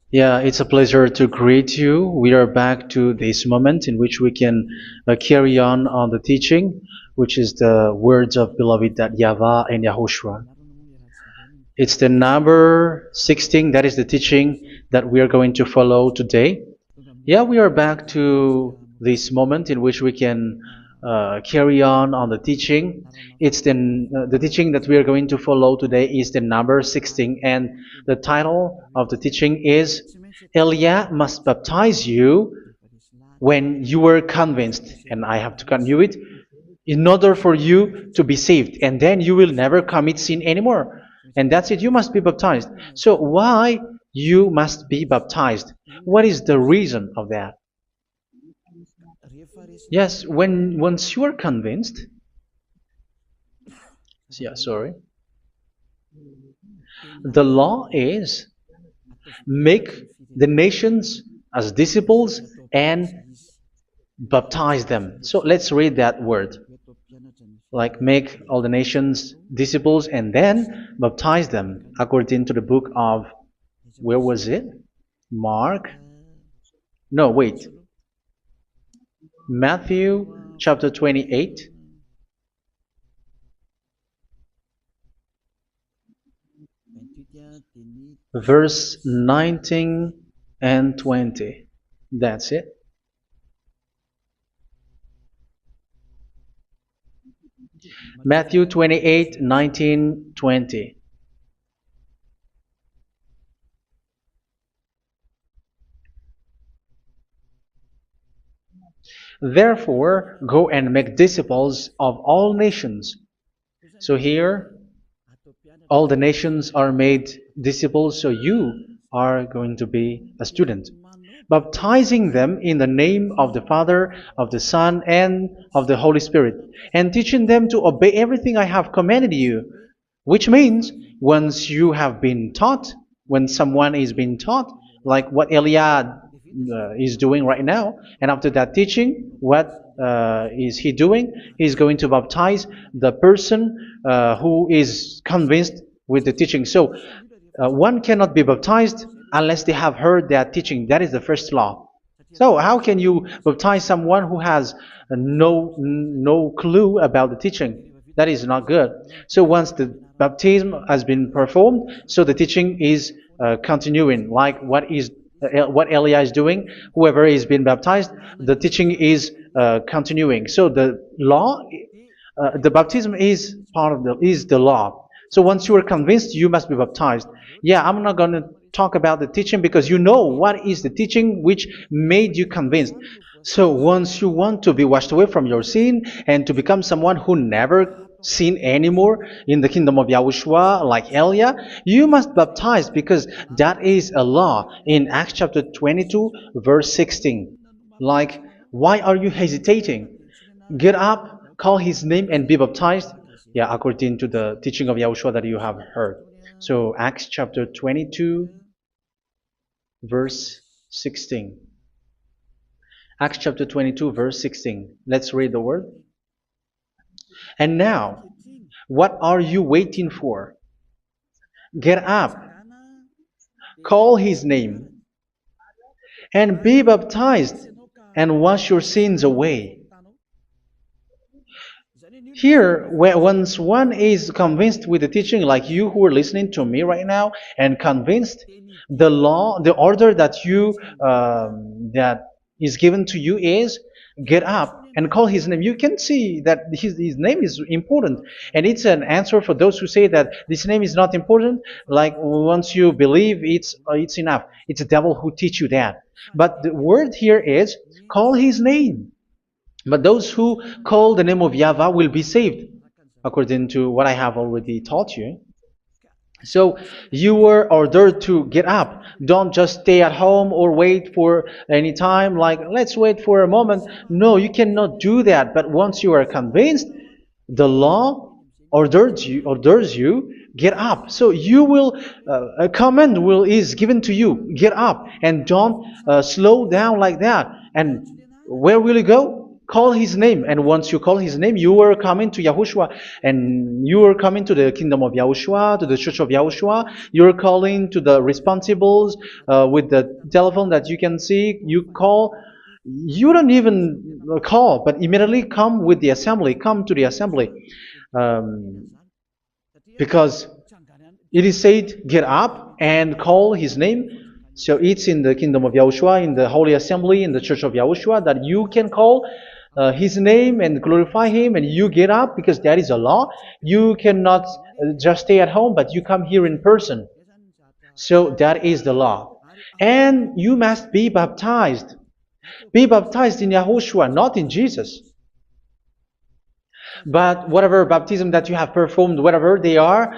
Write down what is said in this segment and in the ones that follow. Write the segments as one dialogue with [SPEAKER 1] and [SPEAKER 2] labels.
[SPEAKER 1] Yeah, it's a pleasure to greet you. We are back to this moment in which we can carry on the teaching, which is the words of beloved that YAHVAH and YAHOSHUA. It's the number 16, that is the teaching that we are going to follow today. Yeah, we are back to this moment in which we can carry on the teaching. It's the teaching that we are going to follow today is the number 16, and the title of the teaching is Elia must baptize you when you were convinced, and I have to continue it, in order for you to be saved, and then you will never commit sin anymore. And that's it, you must be baptized. So why you must be baptized? What is the reason of that? Yes, when once you are convinced, yeah, sorry, the law is make the nations as disciples and baptize them. So let's read that word. Like make all the nations disciples and then baptize them according to the book of, where was it? Mark? No, wait. Matthew chapter 28. Verse 19 and 20. That's it. Matthew 28, 19, 20. Therefore, go and make disciples of all nations. So here, all the nations are made disciples, so you are going to be a student. Baptizing them in the name of the Father, of the Son, and of the Holy Spirit, and teaching them to obey everything I have commanded you. Which means, once you have been taught, when someone is being taught, like what Elia is doing right now, and after that teaching, what is he doing? He's going to baptize the person who is convinced with the teaching. So, one cannot be baptized unless they have heard that teaching. That is the first law. So how can you baptize someone who has no clue about the teaching? That is not good. So once the baptism has been performed, so the teaching is continuing, like what Elia is doing. Whoever is being baptized, the teaching is continuing. So the law, the baptism is part of the law. So once you are convinced, you must be baptized. Yeah, I'm not going to talk about the teaching because you know what is the teaching which made you convinced. So once you want to be washed away from your sin and to become someone who never sin anymore in the kingdom of Yahushua, like Elia, you must baptize because that is a law in Acts chapter 22, verse 16. Like, why are you hesitating? Get up, call his name, and be baptized. Yeah, according to the teaching of Yahushua that you have heard. So Acts chapter 22, verse 16. Acts chapter 22, verse 16. Let's read the word. And now, what are you waiting for? Get up, call his name, and be baptized, and wash your sins away. Here, once one is convinced with the teaching, like you who are listening to me right now, and convinced, the law, the order that that is given to you is get up and call his name. You can see that his name is important, and it's an answer for those who say that this name is not important. Like once you believe, it's enough. It's the devil who teach you that. But the word here is call his name. But those who call the name of YAHVAH will be saved, according to what I have already taught you. So you were ordered to get up. Don't just stay at home or wait for any time, like let's wait for a moment. No, you cannot do that. But once you are convinced, the law orders you get up. So you will a command is given to you. Get up and don't slow down like that. And where will you go? call his name, and once you call his name, you are coming to Yahushua, and you are coming to the kingdom of Yahushua, to the church of Yahushua. You're calling to the responsibles with the telephone that you can see. You call. You don't even call, but immediately come with the assembly. Come to the assembly, um, because it is said, get up and call his name. So it's in the kingdom of Yahushua, in the holy assembly, in the church of Yahushua, that you can call his name and glorify him, and you get up, because that is a law. You cannot just stay at home, but you come here in person. So that is the law. And you must be baptized. Be baptized in Yahushua, not in Jesus. But whatever baptism that you have performed, whatever they are,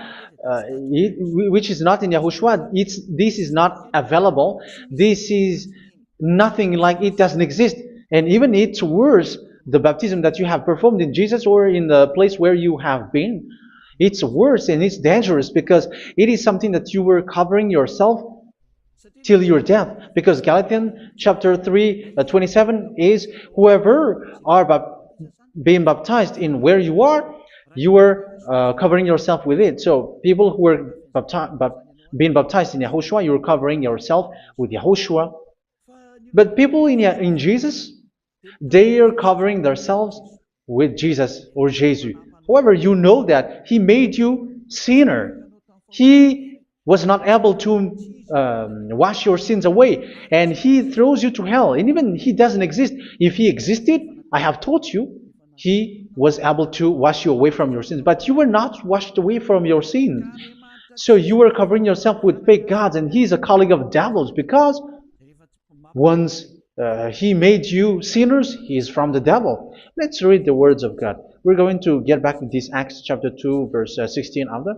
[SPEAKER 1] which is not in Yahushua, this is not available. This is nothing, like it doesn't exist. And even it's worse, the baptism that you have performed in Jesus or in the place where you have been. It's worse and it's dangerous, because it is something that you were covering yourself till your death. Because Galatians chapter 3, 27 is, whoever are being baptized in where you are covering yourself with it. So people who are being baptized in Yahushua, you're covering yourself with Yahushua. But people in Jesus, they are covering themselves with Jesus or Jesus. However, you know that he made you sinner. He was not able to wash your sins away, and he throws you to hell. And even he doesn't exist. If he existed, I have taught you, he was able to wash you away from your sins. But you were not washed away from your sins. So you were covering yourself with fake gods, and he's a colleague of devils, because once he made you sinners, he is from the devil. Let's read the words of God. We're going to get back to this Acts chapter 2, verse 16 after.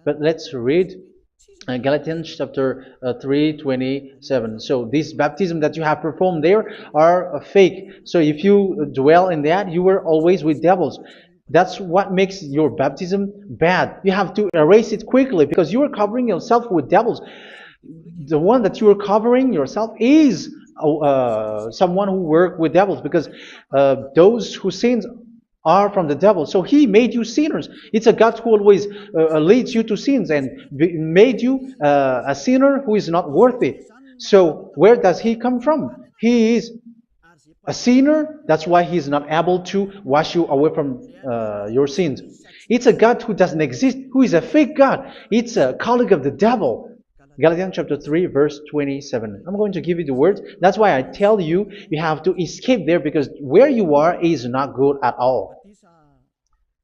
[SPEAKER 1] But let's read Galatians chapter 3, 27. So this baptism that you have performed there are fake. So if you dwell in that, you were always with devils. That's what makes your baptism bad. You have to erase it quickly, because you are covering yourself with devils. The one that you are covering yourself is someone who works with devils, because those who sin are from the devil. So he made you sinners. It's a God who always leads you to sins, and made you a sinner who is not worthy. So where does he come from? He is a sinner. That's why he is not able to wash you away from your sins. It's a God who doesn't exist, who is a fake God. It's a colleague of the devil. Galatians chapter 3, verse 27. I'm going to give you the words. That's why I tell you, you have to escape there, because where you are is not good at all.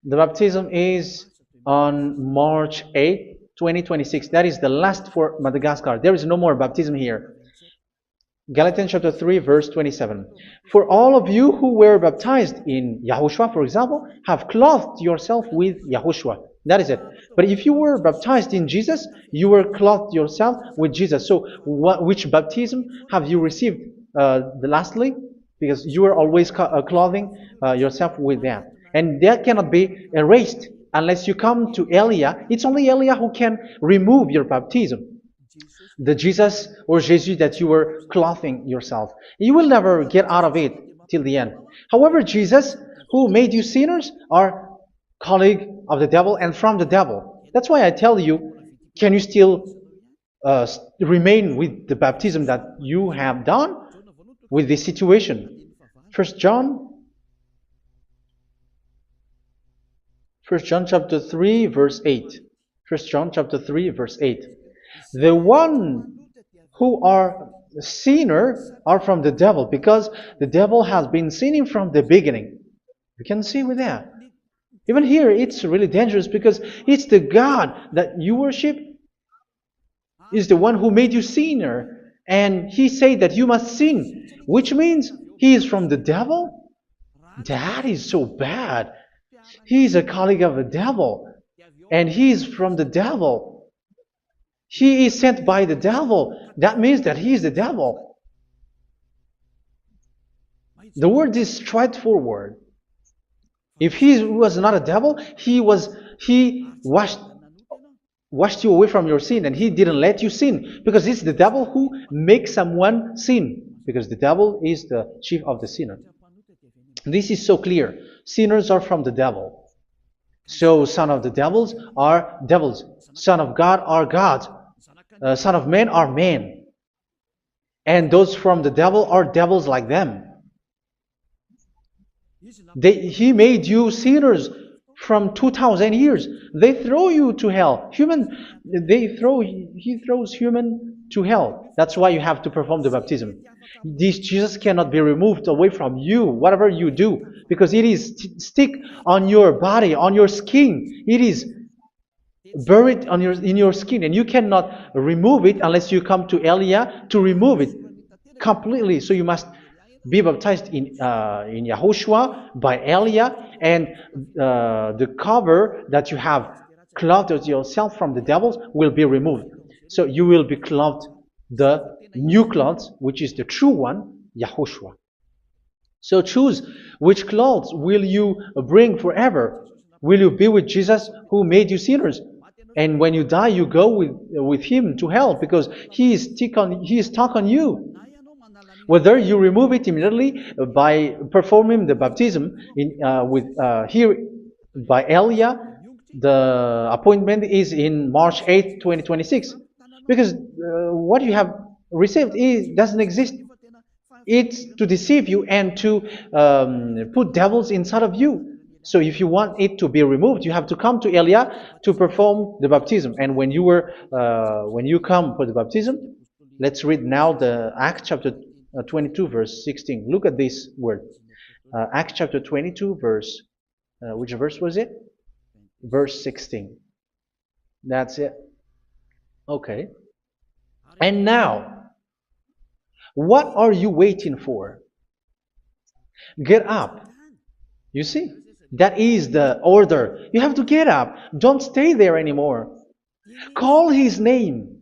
[SPEAKER 1] The baptism is on March 8, 2026. That is the last for Madagascar. There is no more baptism here. Galatians chapter 3, verse 27. For all of you who were baptized in Yahushua, for example, have clothed yourself with Yahushua. That is it. But if you were baptized in Jesus, you were clothed yourself with Jesus. So which baptism have you received lastly? Because you are always clothing yourself with that. And that cannot be erased unless you come to Elia. It's only Elia who can remove your baptism. The Jesus or Jesus that you were clothing yourself. You will never get out of it till the end. However, Jesus, who made you sinners, are colleague of the devil and from the devil. That's why I tell you, can you still remain with the baptism that you have done with this situation? 1 John chapter 3, verse 8. 1 John chapter 3, verse 8. The one who are sinner are from the devil, because the devil has been sinning from the beginning. You can see with that. Even here, it's really dangerous, because it's the God that you worship is the one who made you sinner, and he said that you must sin, which means he is from the devil. That is so bad. He is a colleague of the devil, and he is from the devil. He is sent by the devil. That means that he is the devil. The word is straightforward. If he was not a devil, he washed you away from your sin, and he didn't let you sin, because it's the devil who makes someone sin, because the devil is the chief of the sinner. This is so clear. Sinners are from the devil. So son of the devils are devils. Son of God are gods. Son of men are men. And those from the devil are devils like them. He made you sinners from 2,000 years. They throw you to hell. He throws human to hell. That's why you have to perform the baptism. This Jesus cannot be removed away from you, whatever you do, because it is stick on your body, on your skin. It is buried in your skin, and you cannot remove it unless you come to Elia to remove it completely. So you must be baptized in Yahushua by Elia, and the cover that you have clothed yourself from the devils will be removed. So you will be clothed the new clothes, which is the true one, Yahushua. So choose which clothes will you bring forever. Will you be with Jesus who made you sinners? And when you die, you go with him to hell because he is stuck on you. Whether you remove it immediately by performing the baptism here by Elia, the appointment is in March 8, 2026. Because what you have received doesn't exist. It's to deceive you and to put devils inside of you. So if you want it to be removed, you have to come to Elia to perform the baptism. And when you come for the baptism, let's read now the Acts chapter 22 verse 16. Look at this word. Acts chapter 22 verse, which verse was it? Verse 16. That's it. Okay. And now, what are you waiting for? Get up. You see, that is the order. You have to get up. Don't stay there anymore. Call his name.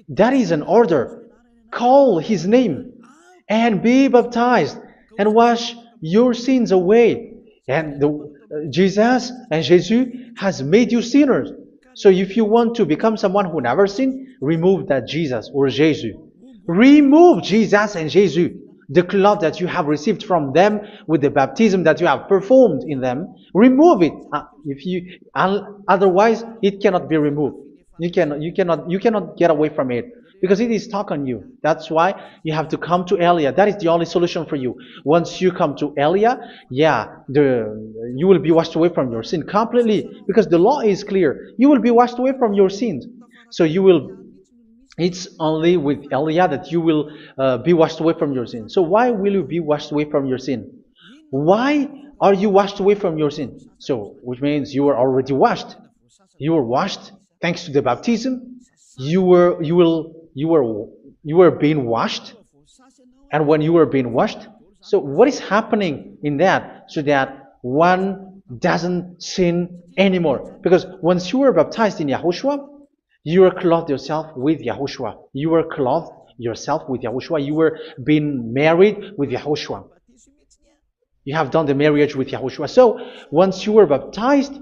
[SPEAKER 1] That is an order. Call his name and be baptized and wash your sins away. And Jesus has made you sinners. So if you want to become someone who never sinned, remove that Jesus or Jesus. Remove Jesus and Jesus, the cloth that you have received from them with the baptism that you have performed in them. Remove it. Otherwise, it cannot be removed. You cannot get away from it because it is stuck on you. That's why you have to come to Elia. That is the only solution for you. Once you come to Elia, you will be washed away from your sin completely because the law is clear. You will be washed away from your sins. So it's only with Elia that you will be washed away from your sin. So why will you be washed away from your sin? Why are you washed away from your sin? So, which means you are already washed. You were washed thanks to the baptism. You were being washed, and when you were being washed, so what is happening in that? So that one doesn't sin anymore. Because once you were baptized in Yahushua, you were clothed yourself with Yahushua. You were clothed yourself with Yahushua. You were being married with Yahushua. You have done the marriage with Yahushua. So once you were baptized,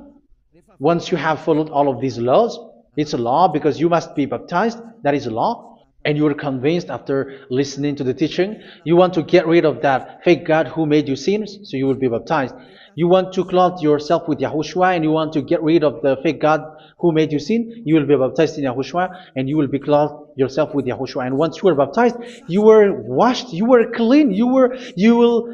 [SPEAKER 1] once you have followed all of these laws, it's a law because you must be baptized. That is a law. And you are convinced after listening to the teaching, you want to get rid of that fake God who made you sinners, so you will be baptized. You want to clothe yourself with Yahushua and you want to get rid of the fake God who made you sin, you will be baptized in Yahushua and you will be clothed yourself with Yahushua. And once you are baptized, you were washed, you were clean, you will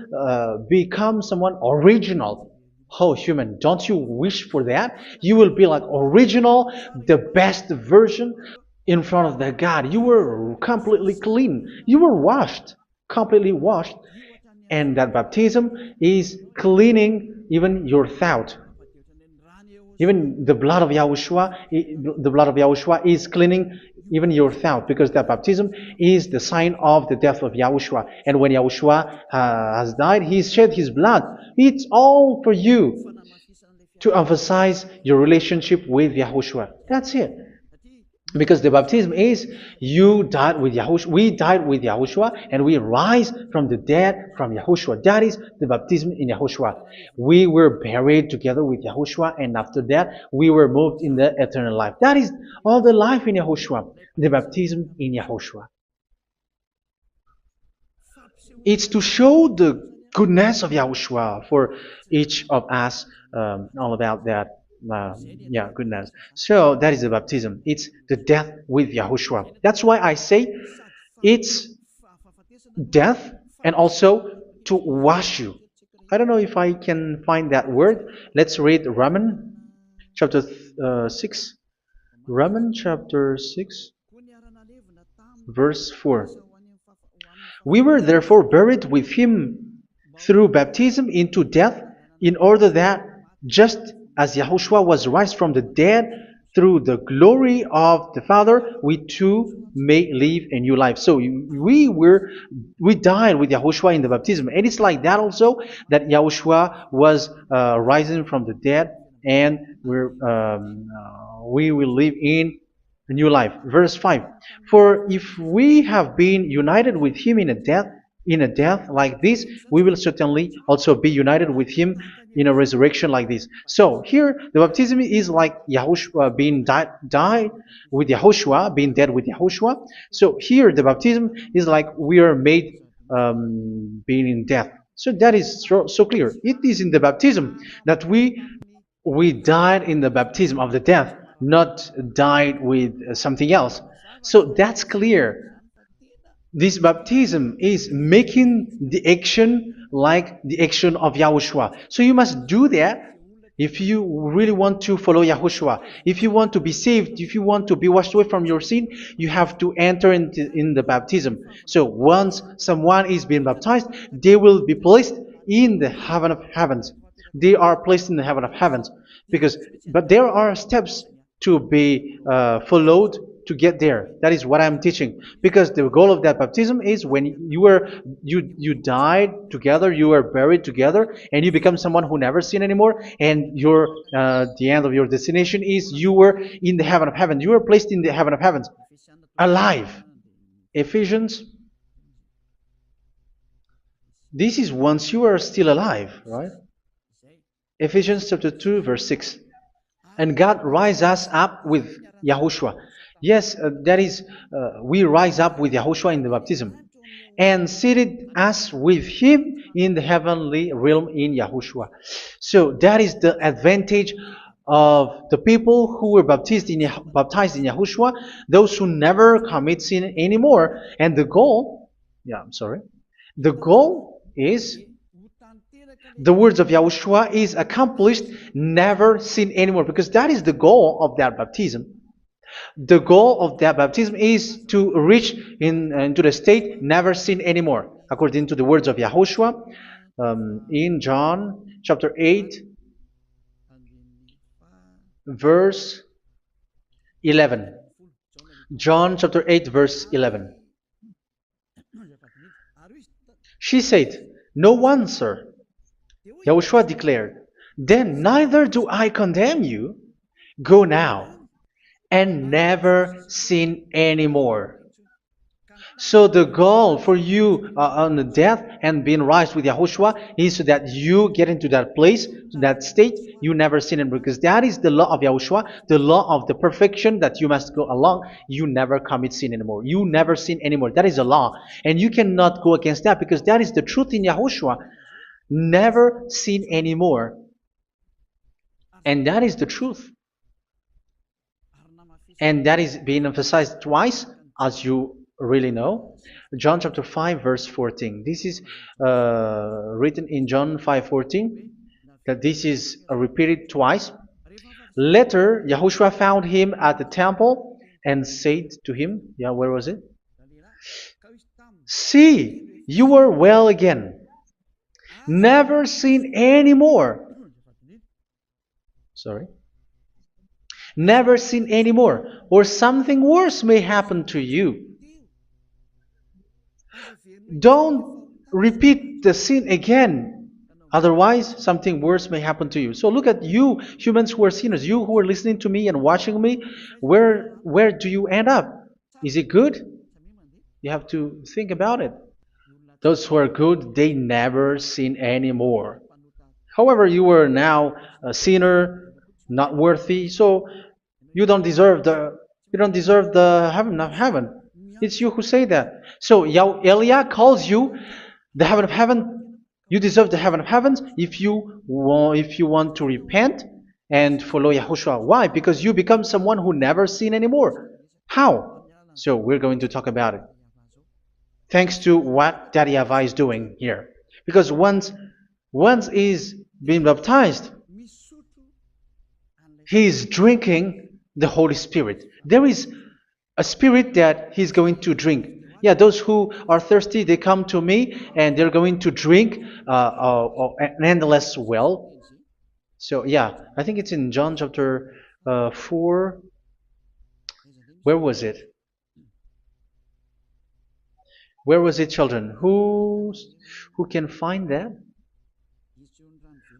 [SPEAKER 1] become someone original. Oh, human, don't you wish for that? You will be like original, the best version in front of the God. You were completely clean. You were washed, completely washed. And that baptism is cleaning even your thought. Even the blood of Yahushua is cleaning even your thought, because that baptism is the sign of the death of Yahushua. And when Yahushua has died, he shed his blood. It's all for you to emphasize your relationship with Yahushua. That's it. Because the baptism is you died with Yahushua, we died with Yahushua, and we rise from the dead from Yahushua. That is the baptism in Yahushua. We were buried together with Yahushua, and after that we were moved in the eternal life. That is all the life in Yahushua, the baptism in Yahushua. It's to show the goodness of Yahushua for each of us, all about that. Yeah, goodness. So that is the baptism. It's the death with Yahushua. That's why I say it's death and also to wash you. I don't know if I can find that word. Let's read Roman chapter 6. Roman chapter 6, verse 4. We were therefore buried with him through baptism into death, in order that, just as Yahushua was raised from the dead through the glory of the Father, we too may live a new life. So we died with Yahushua in the baptism, and it's like that also that Yahushua was rising from the dead, and we will live in a new life. Verse 5. For if we have been united with him in a death like this, we will certainly also be united with him in a resurrection like this. So here the baptism is like Yahushua being died with Yahushua, being dead with Yahushua. So here the baptism is like we are made being in death. So that is so clear. It is in the baptism that we died in the baptism of the death, not died with something else. So that's clear. This baptism is making the action like the action of Yahushua. So you must do that if you really want to follow Yahushua. If you want to be saved, if you want to be washed away from your sin, you have to enter in the baptism. So once someone is being baptized, they will be placed in the heaven of heavens. They are placed in the heaven of heavens, but there are steps to be followed to get there. That is what I'm teaching, because the goal of that baptism is when you died together, you were buried together, and you become someone who never sin anymore, and your the end of your destination is you were in the heaven of heaven. You were placed in the heaven of heavens, alive. Ephesians. This is once you are still alive, right? Ephesians chapter 2, verse 6. And God rise us up with Yahushua. Yes, that is, we rise up with Yahushua in the baptism. And seated us with him in the heavenly realm in Yahushua. So that is the advantage of the people who were baptized in Yahushua, those who never commit sin anymore. And the goal, the goal is the words of Yahushua is accomplished, never sin anymore, because that is the goal of that baptism. The goal of that baptism is to reach into the state never sin anymore, according to the words of Yahushua in John chapter 8, verse 11. John chapter 8, verse 11. She said, "No one, sir." Yahushua declared, "Then neither do I condemn you. Go now and never sin anymore." So the goal for you on the death and being raised with Yahushua is so that you get into that place, that state, you never sin anymore. Because that is the law of Yahushua, the law of the perfection that you must go along. You never commit sin anymore. You never sin anymore. That is a law. And you cannot go against that, because that is the truth in Yahushua. Never sin anymore. And that is the truth. And that is being emphasized twice, as you really know. John chapter 5, verse 14. This is written in John 5:14, that this is repeated twice. Later, Yahushua found him at the temple and said to him, where was it? "See, you are well again. Never sin anymore." Sorry. Never sin anymore, or something worse may happen to you. Don't repeat the sin again. Otherwise, something worse may happen to you. So look at you, humans who are sinners, you who are listening to me and watching me. Where do you end up? Is it good? You have to think about it. Those who are good, they never sin anymore. However, you are now a sinner, not worthy, so you don't deserve the heaven of heaven. It's you who say that. So Eliah calls you the heaven of heaven You deserve the heaven of heavens if you want to repent and follow Yahushua. Why? Because you become someone who never sin anymore. How? So we're going to talk about it. Thanks to what Daddy YAHVAH is doing here. Because once he's been baptized, he is drinking the Holy Spirit. There is a spirit that he's going to drink. Yeah, those who are thirsty, they come to me and they're going to drink an endless well. So, yeah, I think it's in John chapter 4. Where was it? Where was it, children? Who can find that?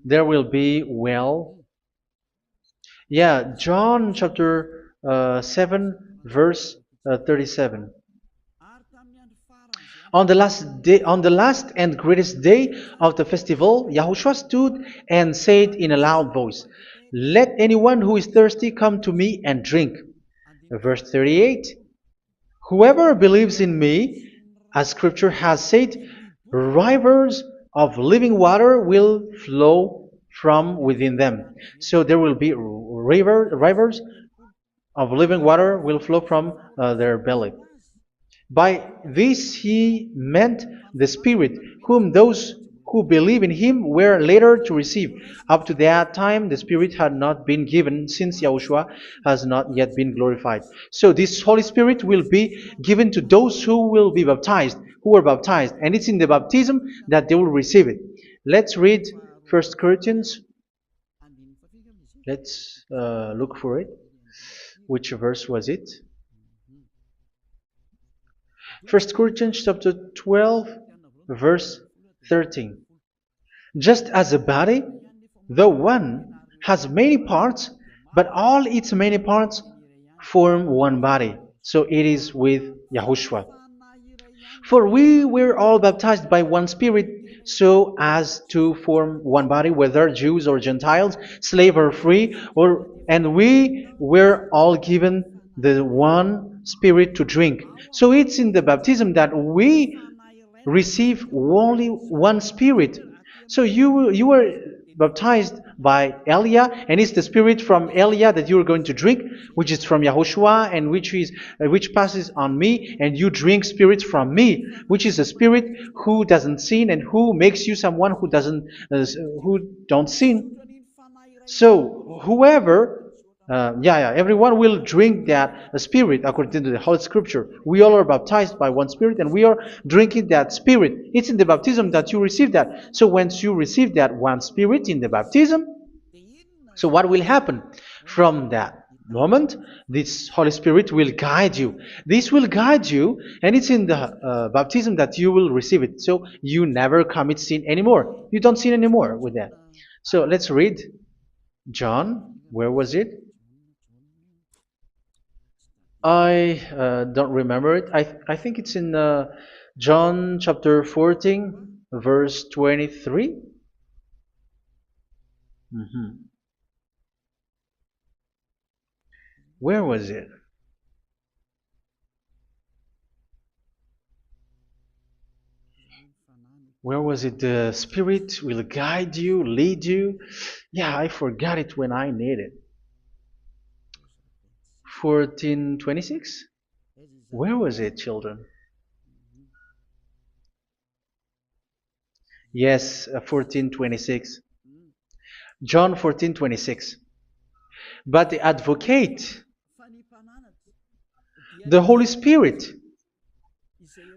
[SPEAKER 1] There will be well. Yeah, John chapter 7, verse 37. On the last and greatest day of the festival, Yahushua stood and said in a loud voice, "Let anyone who is thirsty come to me and drink." Verse 38. Whoever believes in me, as scripture has said, rivers of living water will flow from within them. So there will be rivers of living water will flow from their belly. By this he meant the Spirit, whom those who believe in him were later to receive. Up to that time, the Spirit had not been given, since Yahushua has not yet been glorified. So this Holy Spirit will be given to those who will be baptized, who were baptized, and it's in the baptism that they will receive it. Let's read 1 Corinthians. Let's look for it. Which verse was it? 1 Corinthians chapter 12, verse 13. Just as a body, though one, has many parts, but all its many parts form one body. So it is with Yahushua. For we were all baptized by one Spirit, so as to form one body, whether Jews or Gentiles, slave or free, and we were all given the one Spirit to drink. So it's in the baptism that we receive only one Spirit. So you were baptized by Elia, and it's the Spirit from Elia that you are going to drink, which is from Yahushua, and which passes on me, and you drink Spirit from me, which is a Spirit who doesn't sin and who makes you someone who don't sin. So whoever everyone will drink that Spirit according to the Holy Scripture. We all are baptized by one Spirit, and we are drinking that Spirit. It's in the baptism that you receive that. So once you receive that one Spirit in the baptism, so what will happen? From that moment, this Holy Spirit will guide you. This will guide you, and it's in the baptism that you will receive it. So you never commit sin anymore. You don't sin anymore with that. So let's read John. Where was it? I don't remember it. I think it's in John chapter 14, verse 23. Where was it? Where was it? The Spirit will guide you, lead you. Yeah, I forgot it when I need it. 14:26? Where was it, children? Yes, 14:26. John 14:26. But the Advocate, the Holy Spirit,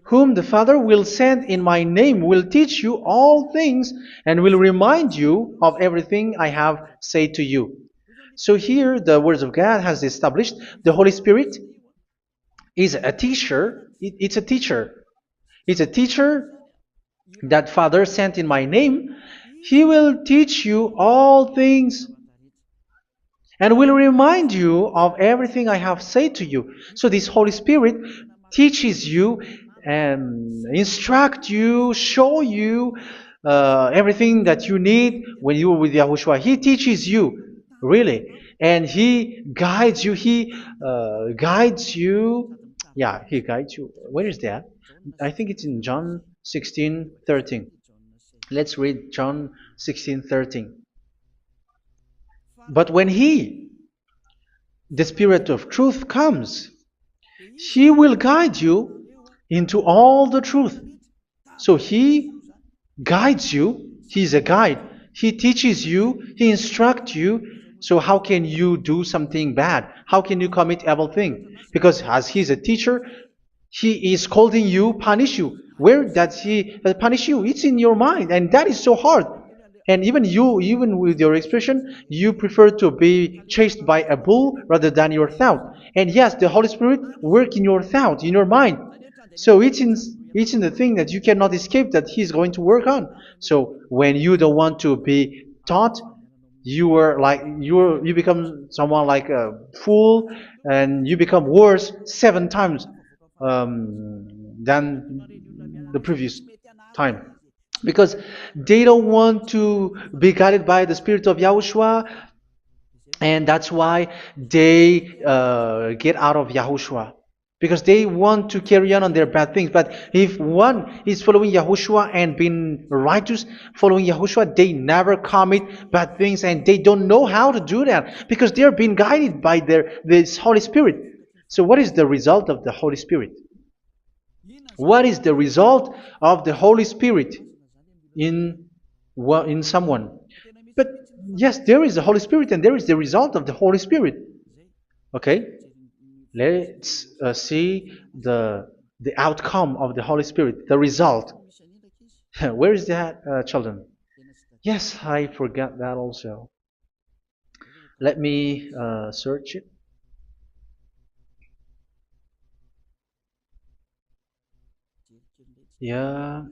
[SPEAKER 1] whom the Father will send in my name, will teach you all things and will remind you of everything I have said to you. So here the words of God has established the Holy Spirit is a teacher. It's a teacher. It's a teacher that Father sent in my name. He will teach you all things and will remind you of everything I have said to you. So this Holy Spirit teaches you and instruct you, show you everything that you need when you are with Yahushua. He teaches you, really, and He guides you. He guides you. Yeah, He guides you. Where is that? I think it's in John 16:13. Let's read John 16:13. But when He, the Spirit of truth, comes, He will guide you into all the truth. So He guides you. He's a guide. He teaches you. He instructs you. So how can you do something bad? How can you commit evil thing? Because as He's a teacher, He is scolding you, punish you. Where does He punish you? It's in your mind, and that is so hard. And even you, even with your expression, you prefer to be chased by a bull rather than your thought. And yes, the Holy Spirit work in your thought, in your mind. So it's in the thing that you cannot escape that He's going to work on. So when you don't want to be taught, you become someone like a fool, and you become worse 7 times than the previous time, because they don't want to be guided by the Spirit of Yahushua, and that's why they get out of Yahushua, because they want to carry on their bad things. But if one is following Yahushua and being righteous, following Yahushua, they never commit bad things, and they don't know how to do that because they are being guided by this Holy Spirit. So what is the result of the Holy Spirit? What is the result of the Holy Spirit in someone? But yes, there is the Holy Spirit, and there is the result of the Holy Spirit. Okay, let's see the outcome of the Holy Spirit, the result. Where is that, children? Yes, I forgot that also. Let me search it. Yeah,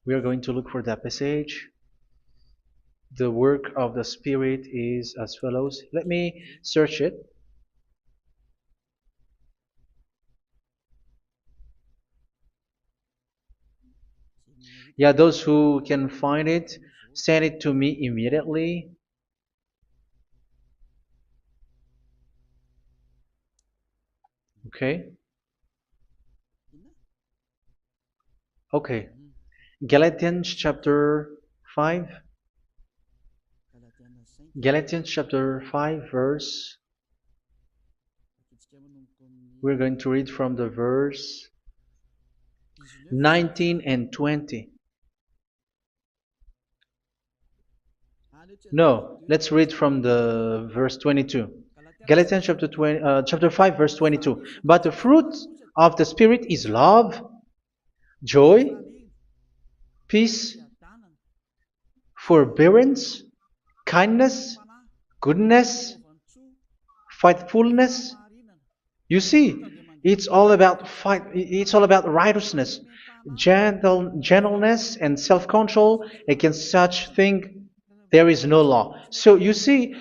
[SPEAKER 1] we are going to look for that passage. The work of the Spirit is as follows. Let me search it. Yeah, those who can find it, send it to me immediately. Okay. Okay. Galatians chapter 5. Galatians chapter 5 verse. We're going to read from the verse 19 and 20. No, let's read from the verse 22. Galatians chapter 5 verse 22. But the fruit of the Spirit is love, joy, peace, forbearance, kindness, goodness, faithfulness. You see, it's all about fight. It's all about righteousness, gentleness, and self-control. Against such thing, there is no law. So you see,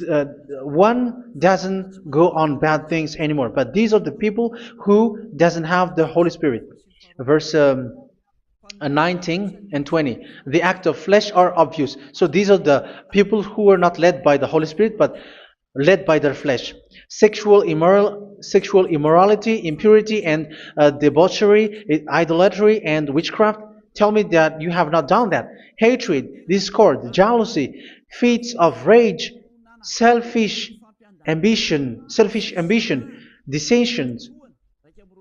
[SPEAKER 1] uh, one doesn't go on bad things anymore. But these are the people who doesn't have the Holy Spirit. Verse 19 and 20. The act of flesh are obvious. So these are the people who are not led by the Holy Spirit, but led by their flesh. Sexual immorality, impurity, and debauchery, idolatry, and witchcraft. Tell me that you have not done that. Hatred, discord, jealousy, fits of rage, selfish ambition, dissensions,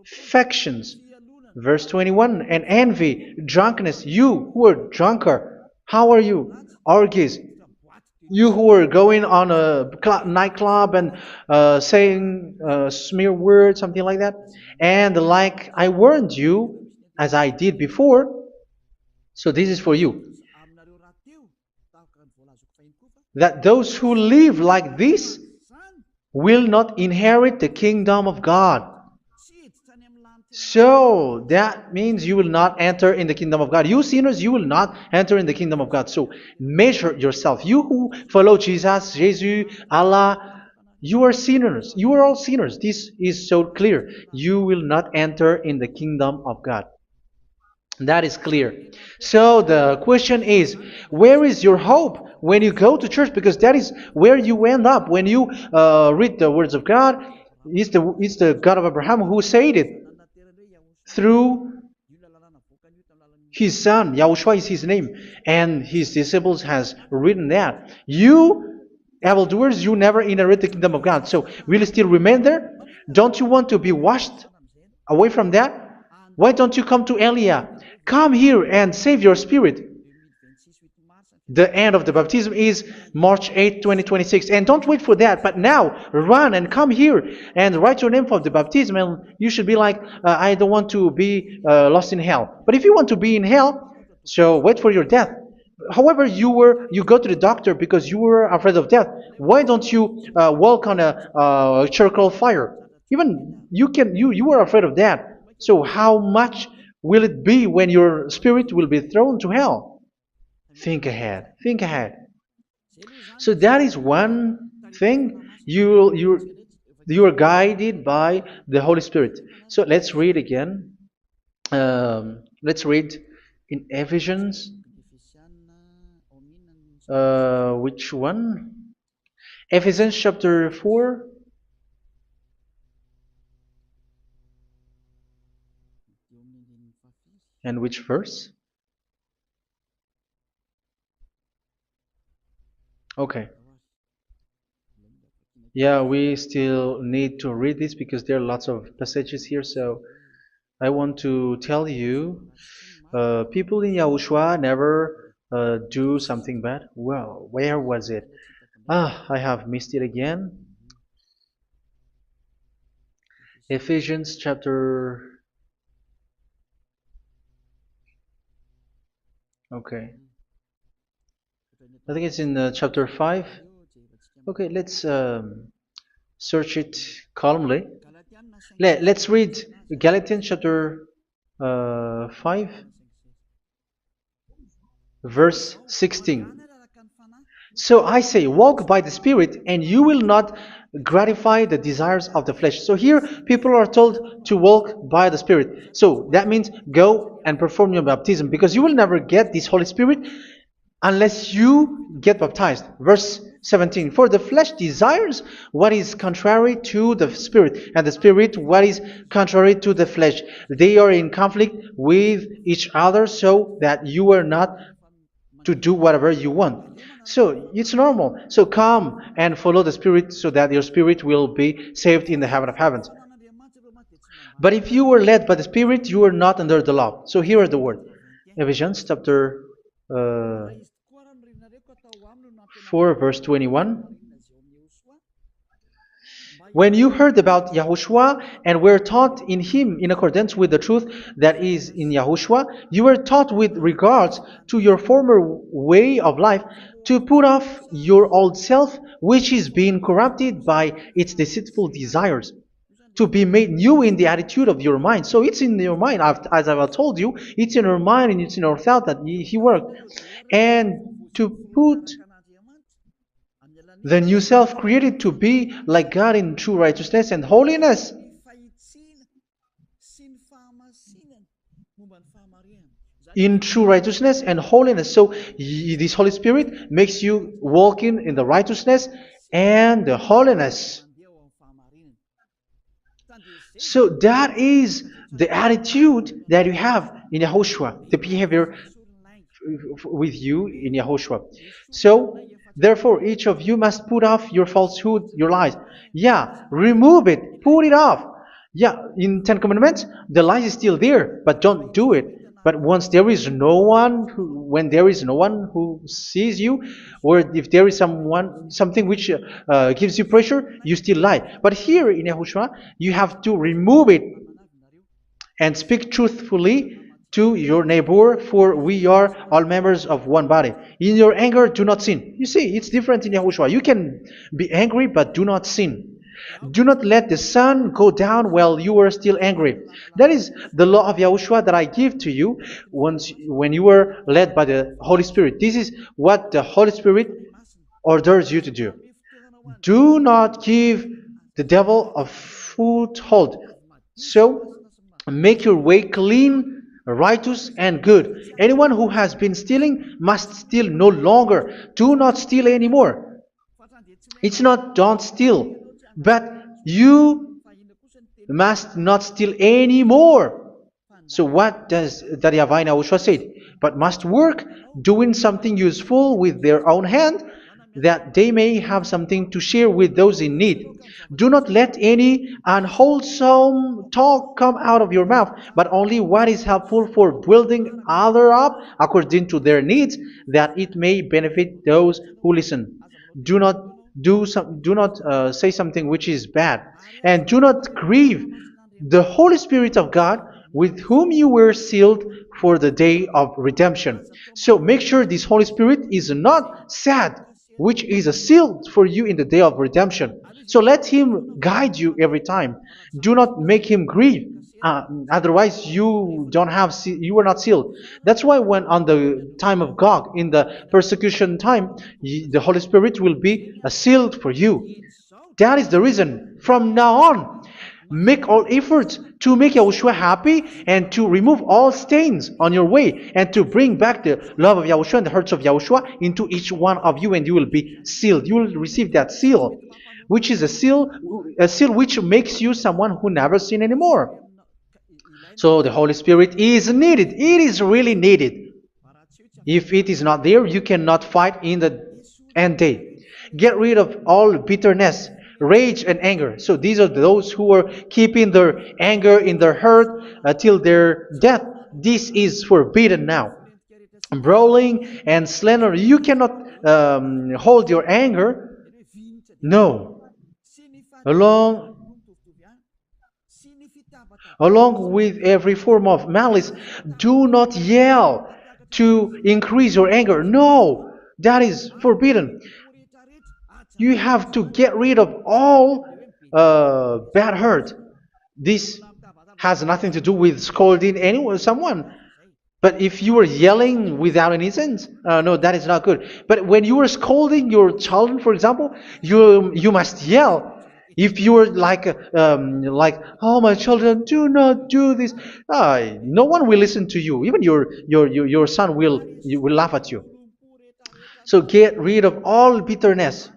[SPEAKER 1] factions. Verse 21, and envy, drunkenness. You who are drunker, how are you? Orgies. You who are going on a nightclub and saying smear words, something like that. And like I warned you, as I did before, so this is for you, that those who live like this will not inherit the kingdom of God. So that means you will not enter in the kingdom of God. You sinners, you will not enter in the kingdom of God. So measure yourself. You who follow Jesus, Allah, you are sinners. You are all sinners. This is so clear. You will not enter in the kingdom of God. That is clear. So the question is, where is your hope when you go to church? Because that is where you end up when you read the words of God. It's the God of Abraham who said it through His son, Yahushua is his name, and his disciples has written that. You, evildoers, you never inherit the kingdom of God. So, will you still remain there? Don't you want to be washed away from that? Why don't you come to Elia? Come here and save your spirit. The end of the baptism is March 8th, 2026. And don't wait for that, but now run and come here and write your name for the baptism. And you should be like, I don't want to be lost in hell. But if you want to be in hell, so wait for your death. However, you go to the doctor because you were afraid of death. Why don't you walk on a charcoal fire? Even you were afraid of that. So how much will it be when your spirit will be thrown to hell? Think ahead. Think ahead. So that is one thing. You are guided by the Holy Spirit. So let's read again. Let's read in Ephesians. Which one? Ephesians chapter 4. And which verse? Okay. Yeah, we still need to read this because there are lots of passages here. So I want to tell you, people in Yahushua never do something bad. Well, where was it? I have missed it again. Ephesians chapter. Okay. I think it's in chapter 5. Okay, let's search it calmly. Let's read Galatians chapter 5, verse 16. So I say, walk by the Spirit, and you will not gratify the desires of the flesh. So here, people are told to walk by the Spirit. So that means go and perform your baptism, because you will never get this Holy Spirit unless you get baptized. Verse 17. For the flesh desires what is contrary to the Spirit, and the Spirit what is contrary to the flesh. They are in conflict with each other, so that you are not to do whatever you want. So it's normal. So come and follow the Spirit so that your spirit will be saved in the heaven of heavens. But if you were led by the Spirit, you are not under the law. So here are the word. Ephesians chapter 4 verse 21. When you heard about Yahushua and were taught in him in accordance with the truth that is in Yahushua, you were taught with regards to your former way of life to put off your old self, which is being corrupted by its deceitful desires, to be made new in the attitude of your mind. So it's in your mind, as I've told you, it's in your mind and it's in your thought that he worked. And to put the new self created to be like God in true righteousness and holiness. In true righteousness and holiness. So this Holy Spirit makes you walking in the righteousness and the holiness. So that is the attitude that you have in Yahushua, the behavior with you in Yahushua. So therefore, each of you must put off your falsehood, your lies. Yeah, remove it, put it off. Yeah, in Ten Commandments, the lies is still there, but don't do it. But once there is no one, when there is no one who sees you, or if there is something which gives you pressure, you still lie. But here in Yahushua, you have to remove it and speak truthfully to your neighbor, for we are all members of one body. In your anger, do not sin. You see, it's different in Yahushua. You can be angry, but do not sin. Do not let the sun go down while you are still angry. That is the law of Yahushua that I give to you when you were led by the Holy Spirit. This is what the Holy Spirit orders you to do. Do not give the devil a foothold. So, make your way clean, righteous and good. Anyone who has been stealing must steal no longer. Do not steal anymore. It's not don't steal, but you must not steal anymore. So what does the Yahweh Yahushua say? But must work doing something useful with their own hand, that they may have something to share with those in need. Do not let any unwholesome talk come out of your mouth, but only what is helpful for building other up according to their needs, that it may benefit those who listen. Do not do not say something which is bad, and do not grieve the Holy Spirit of God, with whom you were sealed for the day of redemption. So make sure this Holy Spirit is not sad, which is a seal for you in the day of redemption. So let Him guide you every time. Do not make Him grieve. Otherwise, you don't have you are not sealed. That's why when on the time of God, in the persecution time, the Holy Spirit will be a sealed for you. That is the reason. From now on, make all efforts to make Yahushua happy and to remove all stains on your way and to bring back the love of Yahushua and the hearts of Yahushua into each one of you, and you will be sealed. You will receive that seal, which is a seal which makes you someone who never sin anymore. So the Holy Spirit is needed. It is really needed. If it is not there, you cannot fight in the end day. Get rid of all bitterness, rage, and anger. So these are those who are keeping their anger in their heart till their death. This is forbidden now. Brawling and slander. You cannot hold your anger. No. Along with every form of malice, do not yell to increase your anger. No, that is forbidden. You have to get rid of all bad hurt. This has nothing to do with scolding anyone, someone. But if you are yelling without any sense, no, that is not good. But when you are scolding your child, for example, you must yell. If you are like, oh my children, do not do this, no one will listen to you. Even your son will laugh at you. So get rid of all bitterness.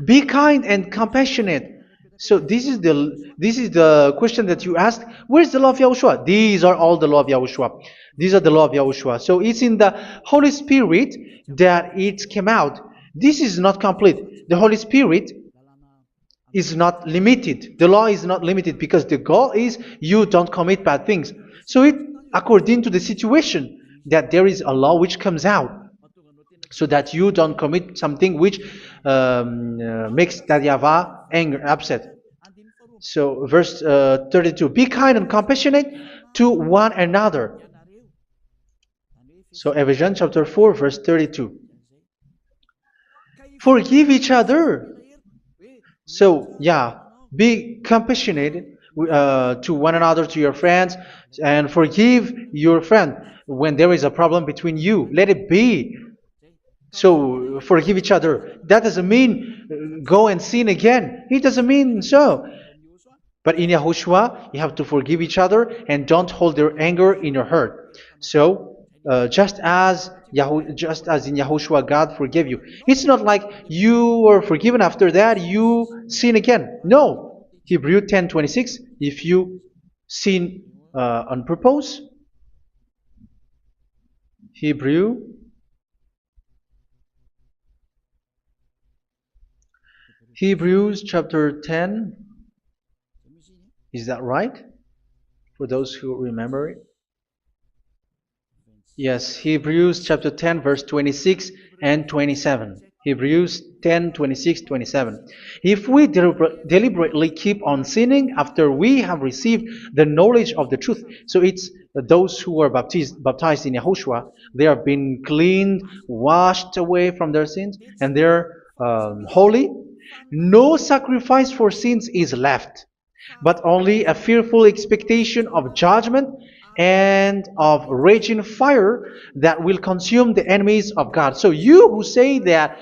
[SPEAKER 1] Be kind and compassionate. So this is the question that you asked. Where's the law of Yahushua? These are all the law of Yahushua. These are the law of Yahushua. So it's in the Holy Spirit that it came out. This is not complete. The Holy Spirit is not limited. The law is not limited because the goal is you don't commit bad things. So it according to the situation that there is a law which comes out, so that you don't commit something which makes that YAHVAH anger, upset. So verse 32, be kind and compassionate to one another. So Ephesians chapter 4 verse 32. Forgive each other. So yeah, be compassionate to one another, to your friends, and forgive your friend when there is a problem between you. Let it be. So forgive each other. That doesn't mean go and sin again. It doesn't mean so. But in Yahushua, you have to forgive each other and don't hold their anger in your heart. So just as in Yahushua, God forgave you. It's not like you were forgiven after that you sin again. No. Hebrew 10:26. If you sin on purpose, Hebrews chapter 10. Is that right? For those who remember it? Yes, Hebrews chapter 10 verse 26 and 27. Hebrews 10, 26, 27. If we deliberately keep on sinning after we have received the knowledge of the truth, so it's those who are baptized in Yahushua, they have been cleaned, washed away from their sins, and they're holy. No sacrifice for sins is left, but only a fearful expectation of judgment and of raging fire that will consume the enemies of God. So you who say that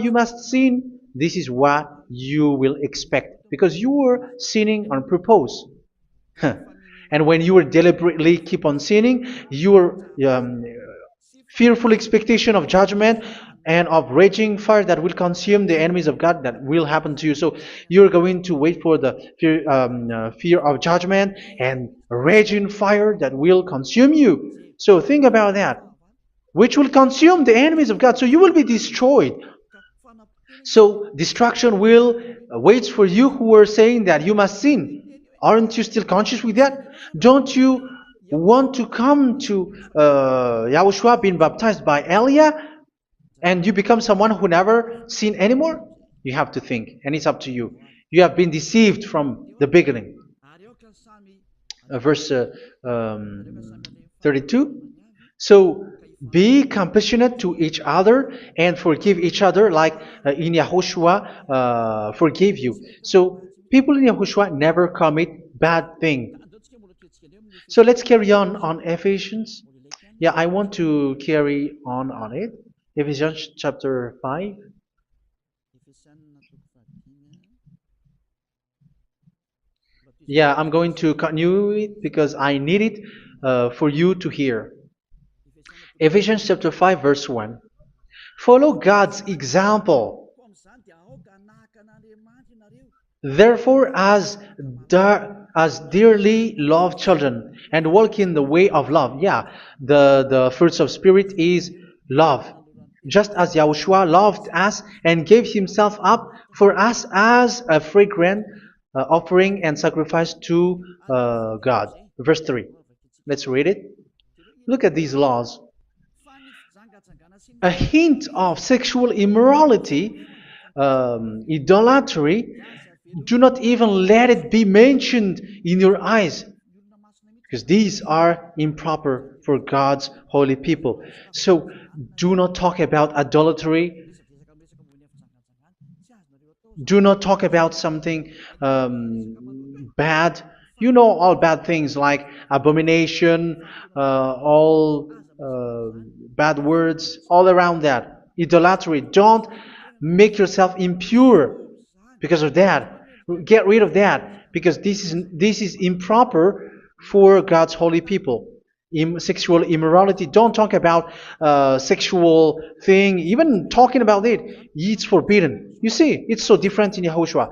[SPEAKER 1] you must sin, this is what you will expect, because you were sinning on purpose. And when you deliberately keep on sinning, your fearful expectation of judgment and of raging fire that will consume the enemies of God that will happen to you. So you're going to wait for the fear of judgment and raging fire that will consume you. So think about that, which will consume the enemies of God. So you will be destroyed. So destruction will wait for you who are saying that you must sin. Aren't you still conscious with that? Don't you want to come to Yahushua being baptized by Elia and you become someone who never sinned anymore? You have to think, and it's up to you. You have been deceived from the beginning. Verse 32. So be compassionate to each other and forgive each other like in Yahushua forgave you. So people in Yahushua never commit bad thing. So let's carry on Ephesians. Yeah, I want to carry on it. Ephesians chapter 5. Yeah, I'm going to continue it because I need it for you to hear. Ephesians chapter 5 verse 1. Follow God's example. Therefore, as dearly loved children, and walk in the way of love. Yeah, the fruits of spirit is love. Just as Yahushua loved us and gave himself up for us as a fragrant offering and sacrifice to God. Verse 3. Let's read it. Look at these laws. A hint of sexual immorality, idolatry, do not even let it be mentioned in your eyes, because these are improper for God's holy people. So do not talk about idolatry. Do not talk about something bad. You know all bad things like abomination, all bad words, all around that. Idolatry. Don't make yourself impure because of that. Get rid of that because this is improper for God's holy people. Sexual immorality. Don't talk about sexual thing. Even talking about it's forbidden. You see, it's so different in Yahushua.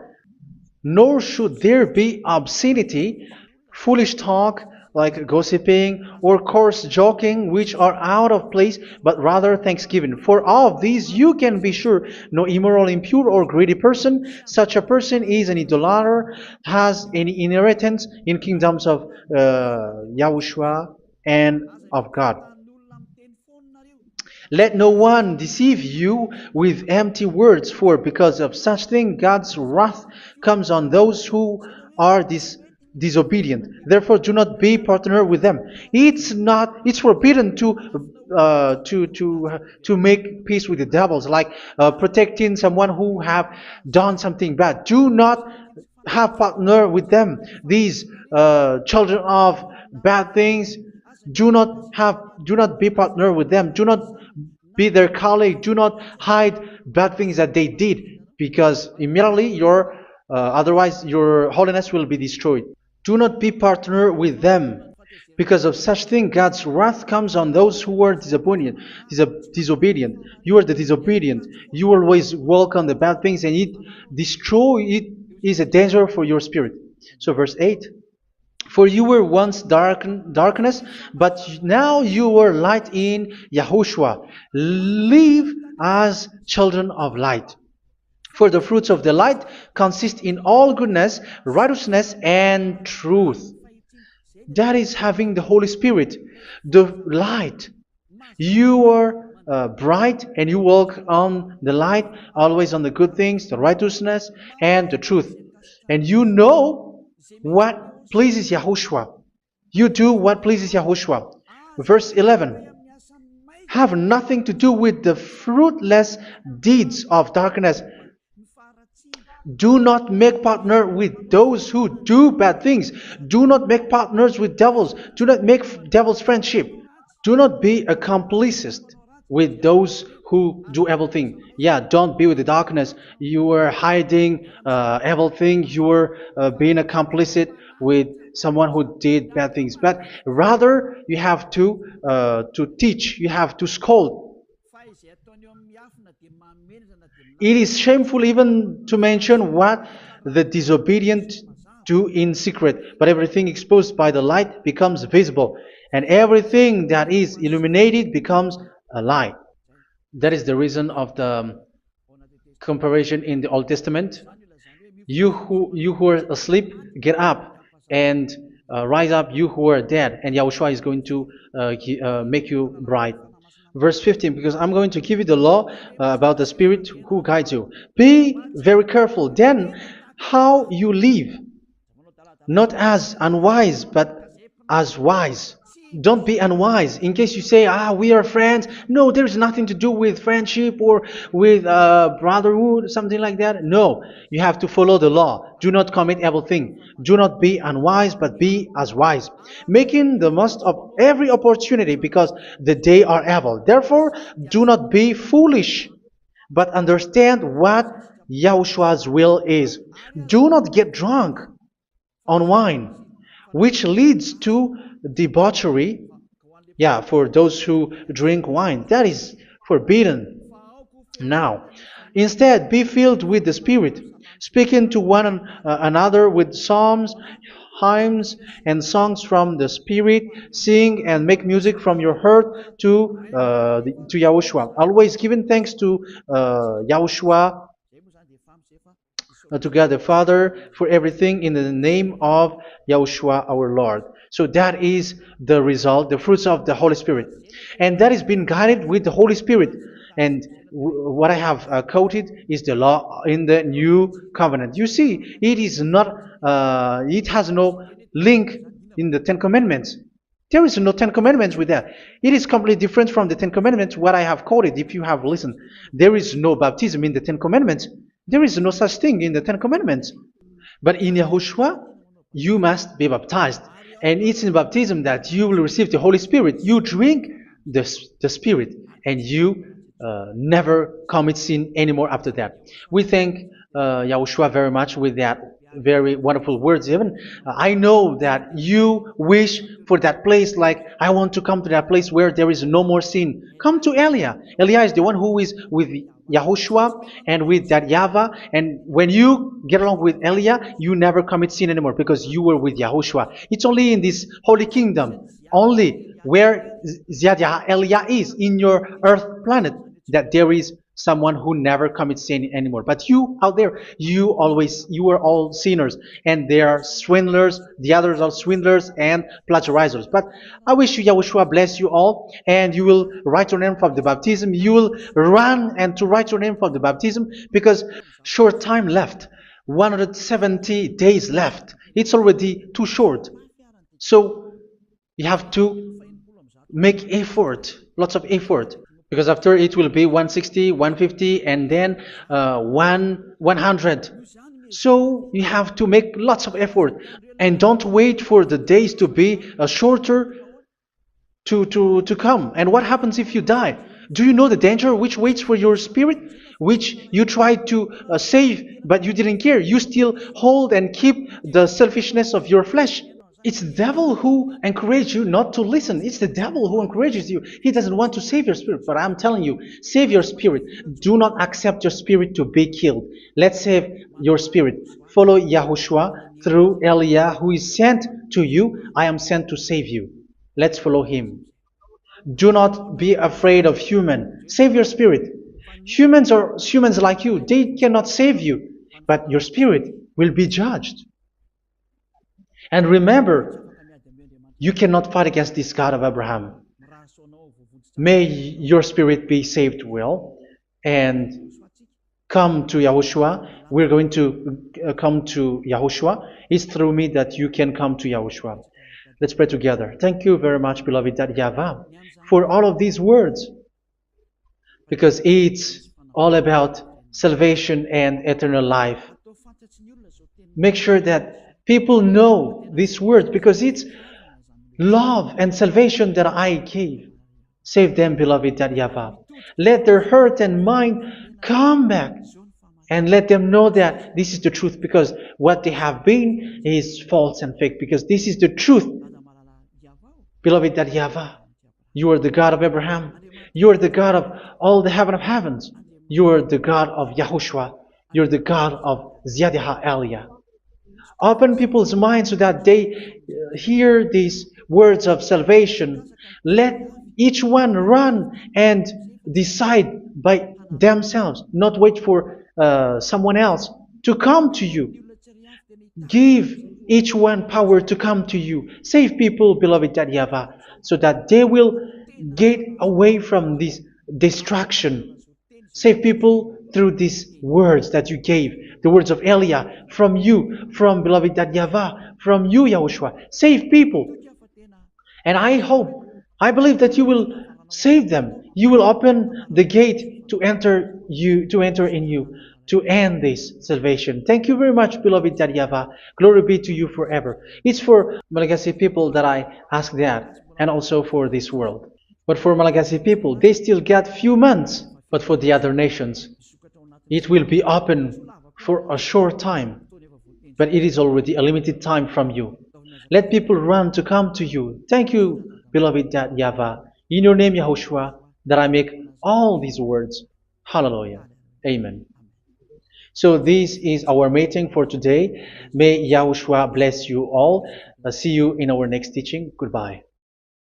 [SPEAKER 1] Nor should there be obscenity, foolish talk like gossiping or coarse joking, which are out of place, but rather thanksgiving. For of these you can be sure: no immoral, impure, or greedy person, such a person is an idolater, has any inheritance in kingdoms of Yahushua and of God. Let no one deceive you with empty words, for because of such thing God's wrath comes on those who are disobedient. Therefore, do not be partner with them. It's forbidden to make peace with the devils, like protecting someone who have done something bad. Do not have partner with them. These children of bad things, do not be partner with them. Do not be their colleague. Do not hide bad things that they did, because immediately otherwise your holiness will be destroyed. Do not be partner with them. Because of such thing, God's wrath comes on those who are disobedient. Disobedient. You are the disobedient. You always walk on the bad things, and it is a danger for your spirit. So verse 8. For you were once darkness, but now you are light in Yahushua. Live as children of light. For the fruits of the light consist in all goodness, righteousness, and truth. That is having the Holy Spirit, the light. You are bright and you walk on the light, always on the good things, the righteousness, and the truth. And you know what pleases Yahushua. You do what pleases Yahushua. Verse 11. Have nothing to do with the fruitless deeds of darkness. Do not make partner with those who do bad things. Do not make partners with devils. Do not make devils friendship. Do not be a complicit with those who do evil thing. Yeah, don't be with the darkness. You are hiding evil thing. You are being a complicit with someone who did bad things. But rather, you have to teach. You have to scold. It is shameful even to mention what the disobedient do in secret, but everything exposed by the light becomes visible, and everything that is illuminated becomes a light. That is the reason of the comparison in the Old Testament. You who are asleep, get up and rise up, you who are dead, and Yahushua is going to make you bright. Verse 15, because I'm going to give you the law about the Spirit who guides you. Be very careful then how you live, not as unwise, but as wise. Don't be unwise. In case you say, we are friends. No, there's nothing to do with friendship or with brotherhood, something like that. No, you have to follow the law. Do not commit evil thing. Do not be unwise, but be as wise, making the most of every opportunity, because the day are evil. Therefore, do not be foolish, but understand what Yahushua's will is. Do not get drunk on wine, which leads to debauchery. Yeah, for those who drink wine, that is forbidden now. Instead, be filled with the Spirit, speaking to one another with psalms, hymns, and songs from the Spirit. Sing and make music from your heart to Yahushua, always giving thanks to Yahushua, to God the Father, for everything in the name of Yahushua our Lord. So that is the result, the fruits of the Holy Spirit. And that is being guided with the Holy Spirit. And what I have quoted is the law in the new covenant. You see, it is not, it has no link in the Ten Commandments. There is no Ten Commandments with that. It is completely different from the Ten Commandments, what I have quoted, if you have listened. There is no baptism in the Ten Commandments. There is no such thing in the Ten Commandments. But in Yahushua, you must be baptized. And it's in baptism that you will receive the Holy Spirit. You drink the Spirit, and you never commit sin anymore after that. We thank Yahushua very much with that very wonderful words. Even I know that you wish for that place, like I want to come to that place where there is no more sin. Come to Elia. Elia is the one who is with Yahushua and with that YAHVAH. And when you get along with Elia, you never commit sin anymore because you were with Yahushua. It's only in this holy kingdom, only where Elia is, in your earth planet, that there is someone who never commits sin anymore. But you out there, you are all sinners, and they are swindlers. The others are swindlers and plagiarizers. But I wish you, Yahushua, bless you all, and you will write your name for the baptism. You will run and to write your name for the baptism, because short time left, 170 days left. It's already too short. So you have to make effort, lots of effort, because after it will be 160, 150, and then 100. So you have to make lots of effort, and don't wait for the days to be shorter to come. And what happens if you die? Do you know the danger which waits for your spirit, which you tried to save, but you didn't care? You still hold and keep the selfishness of your flesh. It's the devil who encourages you not to listen. It's the devil who encourages you. He doesn't want to save your spirit. But I'm telling you, save your spirit. Do not accept your spirit to be killed. Let's save your spirit. Follow Yahushua through Elia, who is sent to you. I am sent to save you. Let's follow him. Do not be afraid of human. Save your spirit. Humans are humans like you. They cannot save you. But your spirit will be judged. And remember, you cannot fight against this God of Abraham. May your spirit be saved well and come to Yahushua. We're going to come to Yahushua. It's through me that you can come to Yahushua. Let's pray together. Thank you very much, beloved YAHVAH, for all of these words, because it's all about salvation and eternal life. Make sure that people know these words, because it's love and salvation that I gave. Save them, beloved YAHVAH. Let their heart and mind come back, and let them know that this is the truth, because what they have been is false and fake, because this is the truth. Beloved YAHVAH, you are the God of Abraham. You are the God of all the heaven of heavens. You are the God of Yahushua. You're the God of Ziyadha Elia. Open people's minds so that they hear these words of salvation. Let each one run and decide by themselves, not wait for someone else to come to you. Give each one power to come to you. Save people, beloved Yahavah, so that they will get away from this distraction. Save people through these words that you gave, the words of Elia, from you, from beloved Yahavah, from you, Yahushua. Save people. And I believe that you will save them. You will open the gate to enter in you, to end this salvation. Thank you very much, beloved Yahavah. Glory be to you forever. It's for Malagasy people that I ask that, and also for this world. But for Malagasy people, they still get few months. But for the other nations, it will be open for a short time. But it is already a limited time from you. Let people run to come to you. Thank you, beloved Yahavah. In your name, Yahushua, that I make all these words. Hallelujah. Amen. So this is our meeting for today. May Yahushua bless you all. See you in our next teaching. Goodbye.